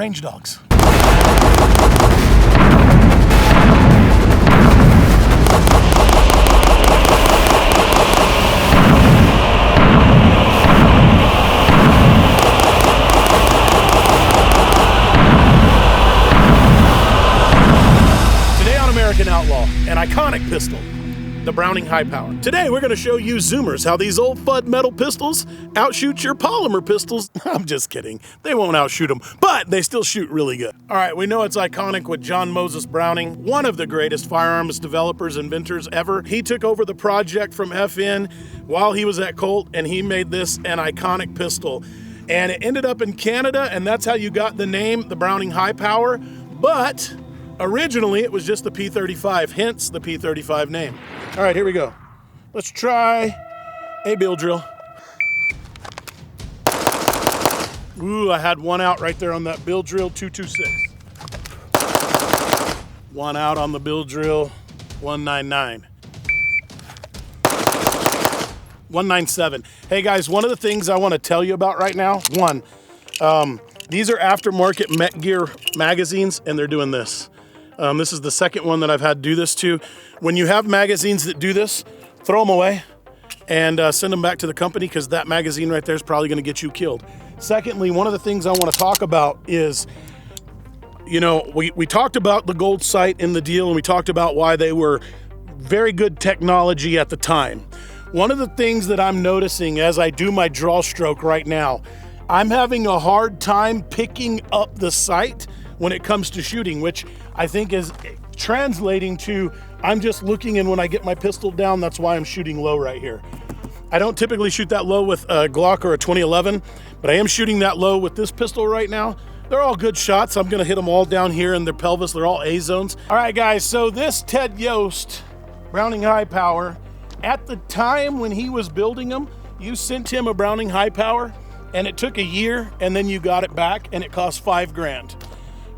range dogs. Outlaw, an iconic pistol, the Browning Hipower. Today we're going to show you Zoomers how these old FUD metal pistols outshoot your polymer pistols. I'm just kidding. They won't outshoot them, but they still shoot really good. All right, we know it's iconic with John Moses Browning, one of the greatest firearms developers, inventors ever. He took over the project from FN while he was at Colt, and he made this an iconic pistol. And it ended up in Canada, and that's how you got the name, the Browning Hipower. But originally, it was just the P35, hence the P35 name. All right, here we go. Let's try a bill drill. Ooh, I had one out right there on that bill drill, 226. One out on the bill drill, 199. 197. Hey guys, one of the things I want to tell you about right now, these are aftermarket Met Gear magazines, and they're doing this. This is the second one that I've had to do this to. When you have magazines that do this, throw them away and send them back to the company, because that magazine right there is probably going to get you killed. Secondly, one of the things I want to talk about is, you know, we talked about the gold sight in the deal, and we talked about why they were very good technology at the time. One of the things that I'm noticing as I do my draw stroke right now, I'm having a hard time picking up the sight when it comes to shooting, which I think is translating to, I'm just looking, and when I get my pistol down, that's why I'm shooting low right here. I don't typically shoot that low with a Glock or a 2011, but I am shooting that low with this pistol right now. They're all good shots. I'm gonna hit them all down here in their pelvis. They're all A-zones. All right, guys, so this Ted Yost Browning Hipower, at the time when he was building them, you sent him a Browning Hipower, and it took a year, and then you got it back, and it cost $5 grand.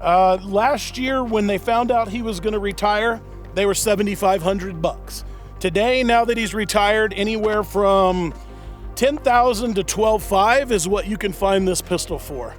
Last year, when they found out he was going to retire, they were $7,500. Today, now that he's retired, anywhere from $10,000 to $12,500 is what you can find this pistol for.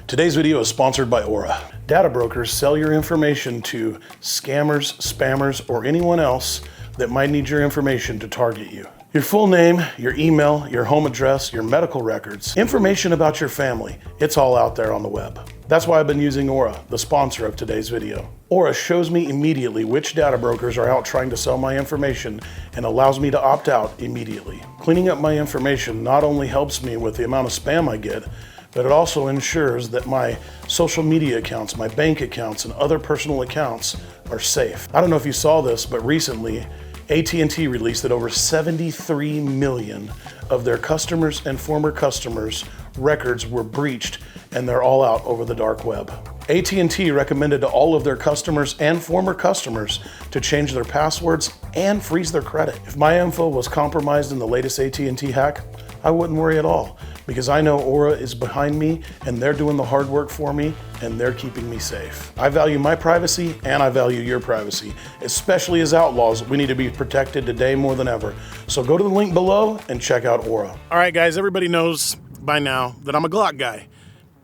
Today's video is sponsored by Aura. Data brokers sell your information to scammers, spammers, or anyone else that might need your information to target you. Your full name, your email, your home address, your medical records, information about your family, it's all out there on the web. That's why I've been using Aura, the sponsor of today's video. Aura shows me immediately which data brokers are out trying to sell my information and allows me to opt out immediately. Cleaning up my information not only helps me with the amount of spam I get, but it also ensures that my social media accounts, my bank accounts, and other personal accounts are safe. I don't know if you saw this, but recently, AT&T released that over 73 million of their customers and former customers' records were breached, and they're all out over the dark web. AT&T recommended to all of their customers and former customers to change their passwords and freeze their credit. If my info was compromised in the latest AT&T hack, I wouldn't worry at all, because I know Aura is behind me, and they're doing the hard work for me, and they're keeping me safe. I value my privacy, and I value your privacy. Especially as outlaws, we need to be protected today more than ever. So go to the link below and check out Aura. All right, guys, everybody knows by now that I'm a Glock guy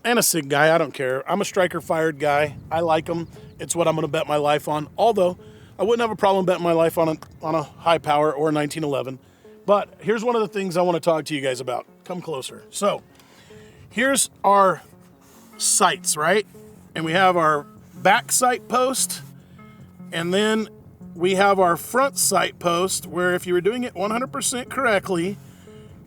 and a SIG guy. I don't care. I'm a striker-fired guy. I like them. It's what I'm going to bet my life on. Although I wouldn't have a problem betting my life on a high power or a 1911. But here's one of the things I want to talk to you guys about. Come closer. So here's our sights, right? And we have our back sight post, and then we have our front sight post, where if you were doing it 100% correctly,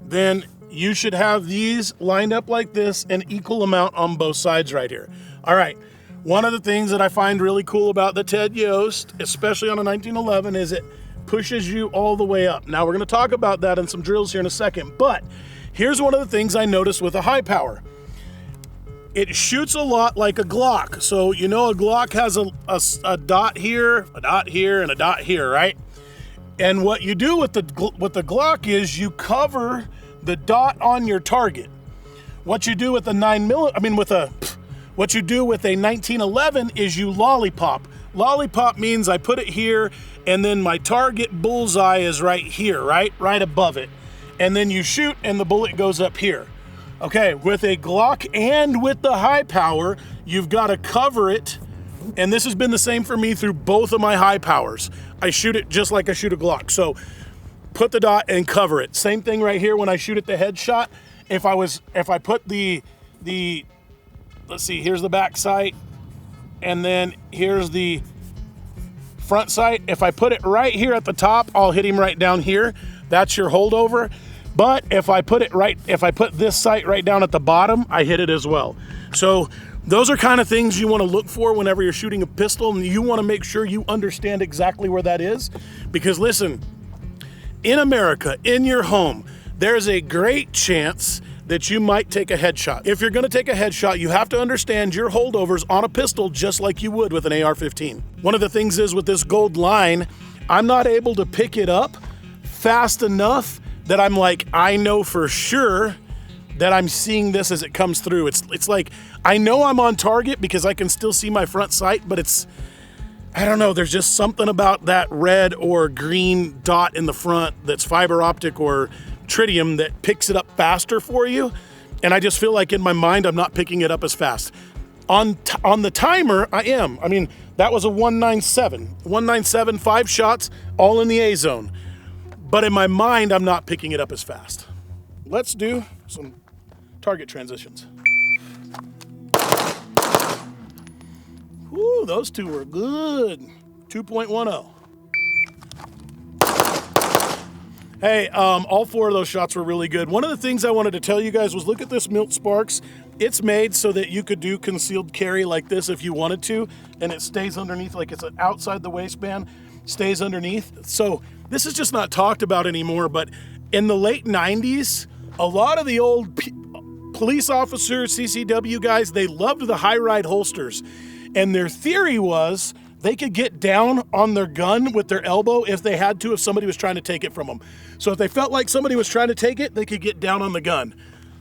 then you should have these lined up like this, an equal amount on both sides right here. All right. One of the things that I find really cool about the Ted Yost, especially on a 1911, is it pushes you all the way up. Now we're going to talk about that in some drills here in a second, but here's one of the things I noticed with a high power. It shoots a lot like a Glock. So you know a Glock has a dot here, a dot here, and a dot here, right? And what you do with the Glock is you cover the dot on your target. What you do with a what you do with a 1911 is you lollipop. Lollipop means I put it here, and then my target bullseye is right here, right above it. And then you shoot, and the bullet goes up here. Okay, with a Glock and with the high power, you've got to cover it. And this has been the same for me through both of my high powers. I shoot it just like I shoot a Glock. So put the dot and cover it. Same thing right here when I shoot at the headshot. If I put the let's see, here's the back sight, and then here's the front sight. If I put it right here at the top, I'll hit him right down here. That's your holdover. But if I put this sight right down at the bottom, I hit it as well. So those are kind of things you want to look for whenever you're shooting a pistol, and you want to make sure you understand exactly where that is. Because listen, in America, in your home, there's a great chance that you might take a headshot. If you're gonna take a headshot, you have to understand your holdovers on a pistol just like you would with an AR-15. One of the things is with this gold line, I'm not able to pick it up fast enough that I'm like, I know for sure that I'm seeing this as it comes through. It's like, I know I'm on target because I can still see my front sight, but I don't know, there's just something about that red or green dot in the front that's fiber optic or tritium that picks it up faster for you. And I just feel like in my mind, I'm not picking it up as fast. On the timer, I am. I mean, that was a 197, 5 shots, all in the A zone. But in my mind, I'm not picking it up as fast. Let's do some target transitions. Woo, those two were good. 2.10. Hey, all 4 of those shots were really good. One of the things I wanted to tell you guys was look at this Milt Sparks. It's made so that you could do concealed carry like this if you wanted to, and it stays underneath, like it's outside the waistband, stays underneath. So this is just not talked about anymore, but in the late 90s, a lot of the old police officers, CCW guys, they loved the high ride holsters. And their theory was they could get down on their gun with their elbow if they had to, if somebody was trying to take it from them. So if they felt like somebody was trying to take it, they could get down on the gun.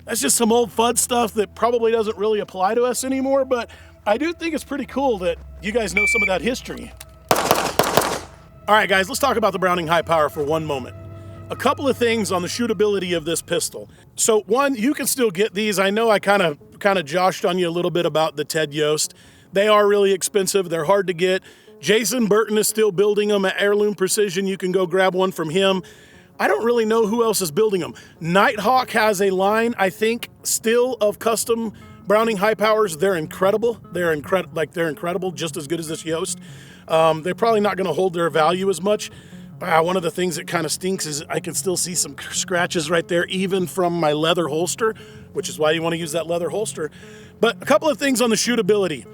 That's just some old FUD stuff that probably doesn't really apply to us anymore, but I do think it's pretty cool that you guys know some of that history. All right, guys, let's talk about the Browning High Power for one moment. A couple of things on the shootability of this pistol. So one, you can still get these. I know I kind of joshed on you a little bit about the Ted Yost. They are really expensive. They're hard to get. Jason Burton is still building them at Heirloom Precision. You can go grab one from him. I don't really know who else is building them. Nighthawk has a line, I think, still of custom Browning High Powers. They're incredible. They're incredible, just as good as this Yost. They're probably not going to hold their value as much. One of the things that kind of stinks is I can still see some scratches right there, even from my leather holster, which is why you want to use that leather holster. But a couple of things on the shootability.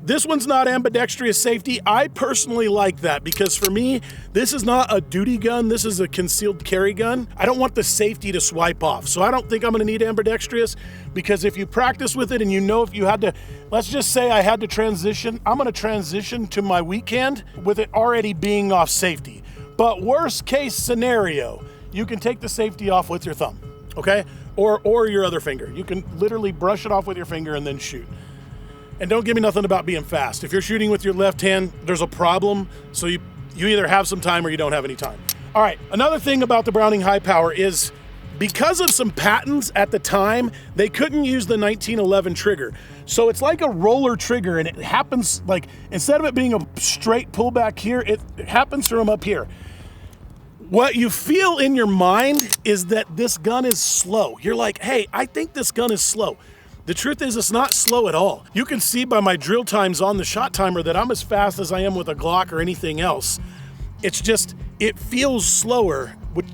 This one's not ambidextrous safety. I personally like that because for me, this is not a duty gun. This is a concealed carry gun. I don't want the safety to swipe off. So I don't think I'm going to need ambidextrous because if you practice with it and you know if you had to, let's just say I had to transition, I'm going to transition to my weak hand with it already being off safety. But worst case scenario, you can take the safety off with your thumb, okay? Or your other finger. You can literally brush it off with your finger and then shoot. And don't give me nothing about being fast. If you're shooting with your left hand, there's a problem. So you either have some time or you don't have any time. All right, another thing about the Browning High Power is because of some patents at the time, they couldn't use the 1911 trigger. So it's like a roller trigger and it happens like, instead of it being a straight pullback here, it happens from up here. What you feel in your mind is that this gun is slow. You're like, hey, I think this gun is slow. The truth is it's not slow at all. You can see by my drill times on the shot timer that I'm as fast as I am with a Glock or anything else. It's just, it feels slower,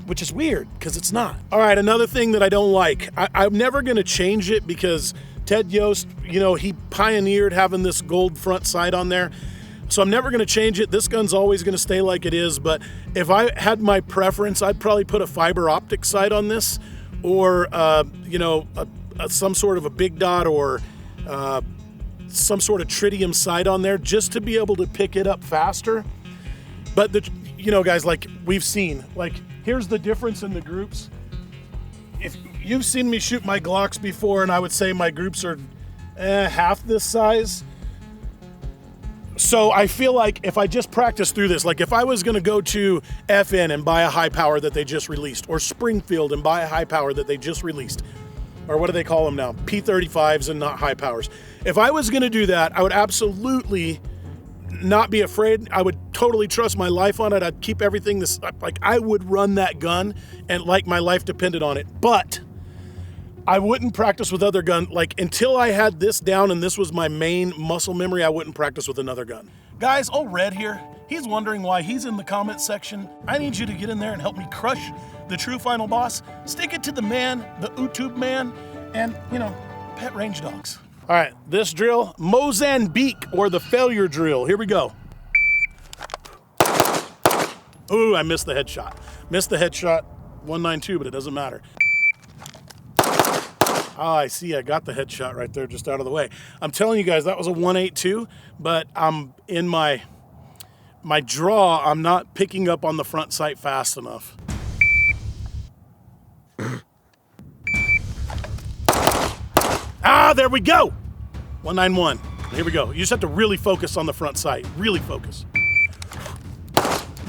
which is weird because it's not. All right, another thing that I don't like, I'm never gonna change it because Ted Yost, you know, he pioneered having this gold front sight on there. So I'm never gonna change it. This gun's always gonna stay like it is, but if I had my preference, I'd probably put a fiber optic sight on this or, you know, some sort of a big dot or some sort of tritium sight on there just to be able to pick it up faster. But you know, guys, like we've seen, like here's the difference in the groups. If you've seen me shoot my Glocks before, and I would say my groups are half this size. So I feel like if I just practice through this, like if I was gonna go to FN and buy a high power that they just released, or Springfield and buy a high power that they just released, or what do they call them now? P35s and not high powers. If I was gonna do that, I would absolutely not be afraid. I would totally trust my life on it. I'd keep everything this, like I would run that gun and like my life depended on it. But I wouldn't practice with other guns. Like until I had this down and this was my main muscle memory, I wouldn't practice with another gun. Guys, old Red here, he's wondering why he's in the comment section. I need you to get in there and help me crush the true final boss. Stick it to the man, the YouTube man, and you know, pet range dogs. All right, this drill, Mozambique, or the failure drill. Here we go. Ooh, I missed the headshot. Missed the headshot, 192, but it doesn't matter. Oh, I see, I got the headshot right there just out of the way. I'm telling you guys, that was a 182, but I'm in my draw, I'm not picking up on the front sight fast enough. Ah, there we go. 191. Here we go. You just have to really focus on the front sight. Really focus.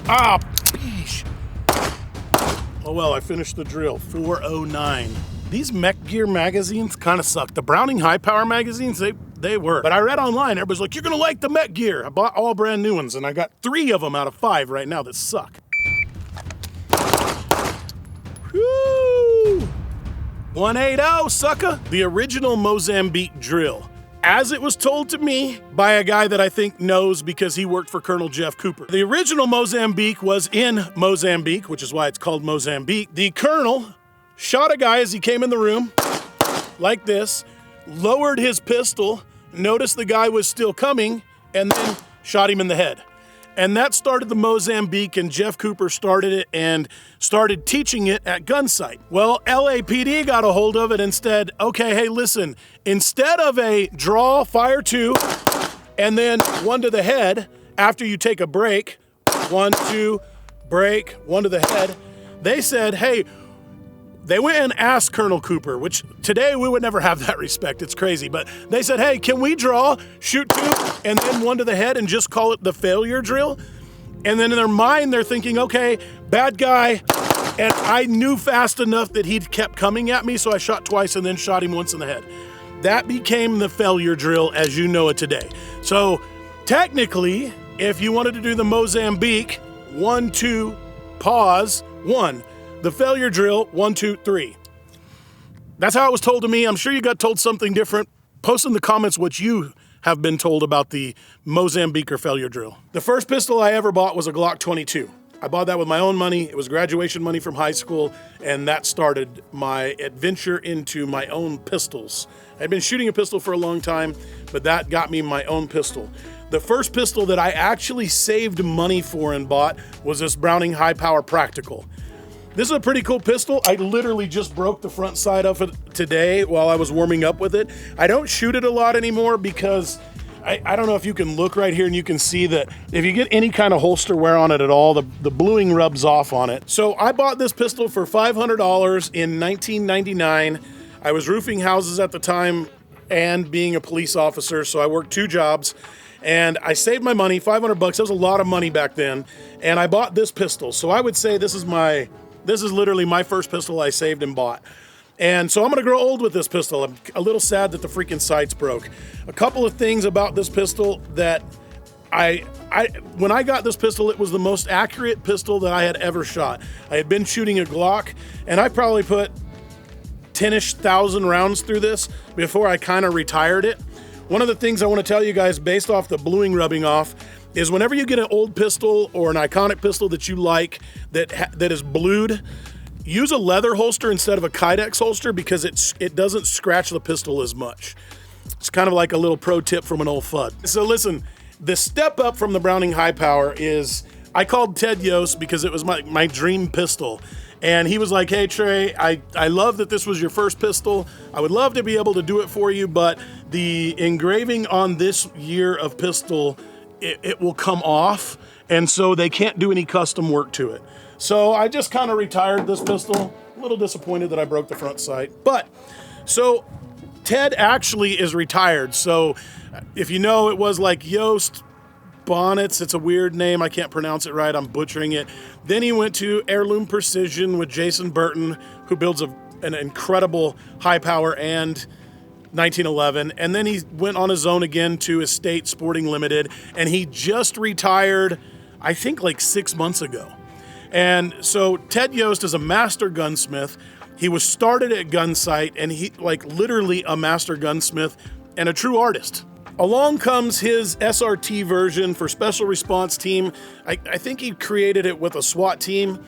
Ah, beesh. Oh well, I finished the drill. 409. These mech gear magazines kind of suck. The Browning high power magazines, they work. But I read online, everybody's like, you're gonna like the mech gear. I bought all brand new ones and I got 3 of them out of 5 right now that suck. Woo! 180, sucker. The original Mozambique drill, as it was told to me by a guy that I think knows because he worked for Colonel Jeff Cooper. The original Mozambique was in Mozambique, which is why it's called Mozambique. The colonel shot a guy as he came in the room, like this, lowered his pistol, noticed the guy was still coming, and then shot him in the head. And that started the Mozambique, and Jeff Cooper started it and started teaching it at Gunsight. Well, LAPD got a hold of it and said, okay, hey, listen, instead of a draw, fire 2, and then 1 to the head, after you take a break, 1, 2, break, 1 to the head, they said, hey, they went and asked Colonel Cooper, which today we would never have that respect. It's crazy. But they said, hey, can we draw, shoot 2, and then 1 to the head and just call it the failure drill? And then in their mind, they're thinking, okay, bad guy. And I knew fast enough that he kept coming at me, so I shot twice and then shot him once in the head. That became the failure drill as you know it today. So technically, if you wanted to do the Mozambique, 1, 2, pause, 1. The failure drill, 1, 2, 3. That's how it was told to me. I'm sure you got told something different. Post in the comments what you have been told about the Mozambique or failure drill. The first pistol I ever bought was a Glock 22. I bought that with my own money. It was graduation money from high school, and that started my adventure into my own pistols. I'd been shooting a pistol for a long time, but that got me my own pistol. The first pistol that I actually saved money for and bought was this Browning high power practical. This is a pretty cool pistol. I literally just broke the front side of it today while I was warming up with it. I don't shoot it a lot anymore because I don't know if you can look right here and you can see that if you get any kind of holster wear on it at all, the bluing rubs off on it. So I bought this pistol for $500 in 1999. I was roofing houses at the time and being a police officer, so I worked 2 jobs. And I saved my money, $500 bucks. That was a lot of money back then. And I bought this pistol. So I would say this is literally my first pistol I saved and bought. And so I'm gonna grow old with this pistol. I'm a little sad that the freaking sights broke. A couple of things about this pistol that when I got this pistol, it was the most accurate pistol that I had ever shot. I had been shooting a Glock, and I probably put 10-ish thousand rounds through this before I kind of retired it. One of the things I want to tell you guys based off the bluing rubbing off is whenever you get an old pistol or an iconic pistol that you like that is blued, use a leather holster instead of a Kydex holster because it doesn't scratch the pistol as much. It's kind of like a little pro tip from an old FUD. So listen, the step up from the Browning high power is, I called Ted Yost because it was my dream pistol. And he was like, hey Trey, I love that this was your first pistol. I would love to be able to do it for you, but the engraving on this year of pistol, it will come off. And so they can't do any custom work to it. So I just kind of retired this pistol. A little disappointed that I broke the front sight. But, so Ted actually is retired. So if you know, it was like Yost Bonnets. It's a weird name. I can't pronounce it right. I'm butchering it. Then he went to Heirloom Precision with Jason Burton, who builds a an incredible high power and 1911, and then he went on his own again to Estate Sporting Limited, and he just retired, I think like 6 months ago. And so Ted Yost is a master gunsmith. He was started at Gunsight, and he like literally a master gunsmith and a true artist. Along comes his SRT version for Special Response Team. I think he created it with a SWAT team,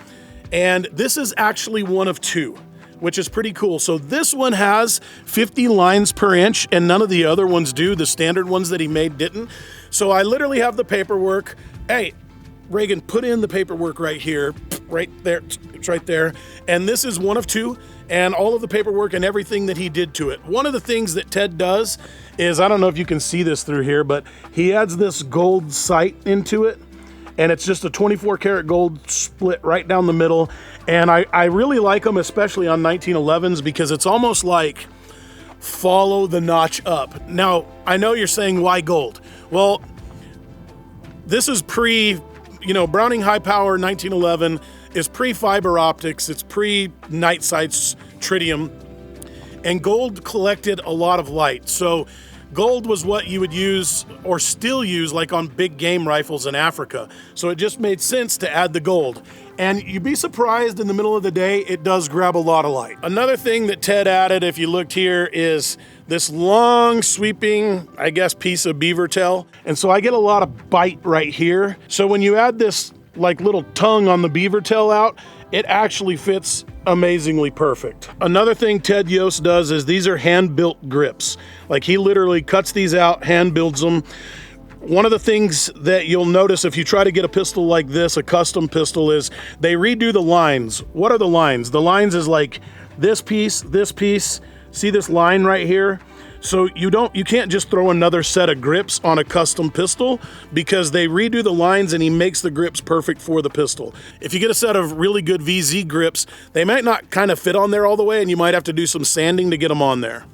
and this is actually one of two, which is pretty cool. So this one has 50 lines per inch, and none of the other ones do. The standard ones that he made didn't. So I literally have the paperwork. Hey, Reagan, put in the paperwork right here, right there, it's right there. And this is one of two, and all of the paperwork and everything that he did to it. One of the things that Ted does is, I don't know if you can see this through here, but he adds this gold sight into it. And it's just a 24 karat gold split right down the middle. And I really like them, especially on 1911s, because it's almost like follow the notch up. Now, I know you're saying, why gold? Well, this is Browning High Power 1911 is pre-fiber optics, it's pre-night sights tritium, and gold collected a lot of light. So gold was what you would use or still use like on big game rifles in Africa. So it just made sense to add the gold. And you'd be surprised, in the middle of the day, it does grab a lot of light. Another thing that Ted added, if you looked here, is this long sweeping, I guess, piece of beaver tail. And so I get a lot of bite right here. So when you add this like little tongue on the beaver tail out, it actually fits amazingly perfect. Another thing Ted Yost does is these are hand-built grips. Like he literally cuts these out, hand builds them. One of the things that you'll notice if you try to get a pistol like this, a custom pistol, is they redo the lines. What are the lines? The lines is like this piece, see this line right here? So you can't just throw another set of grips on a custom pistol, because they redo the lines and he makes the grips perfect for the pistol. If you get a set of really good VZ grips, they might not kind of fit on there all the way, and you might have to do some sanding to get them on there.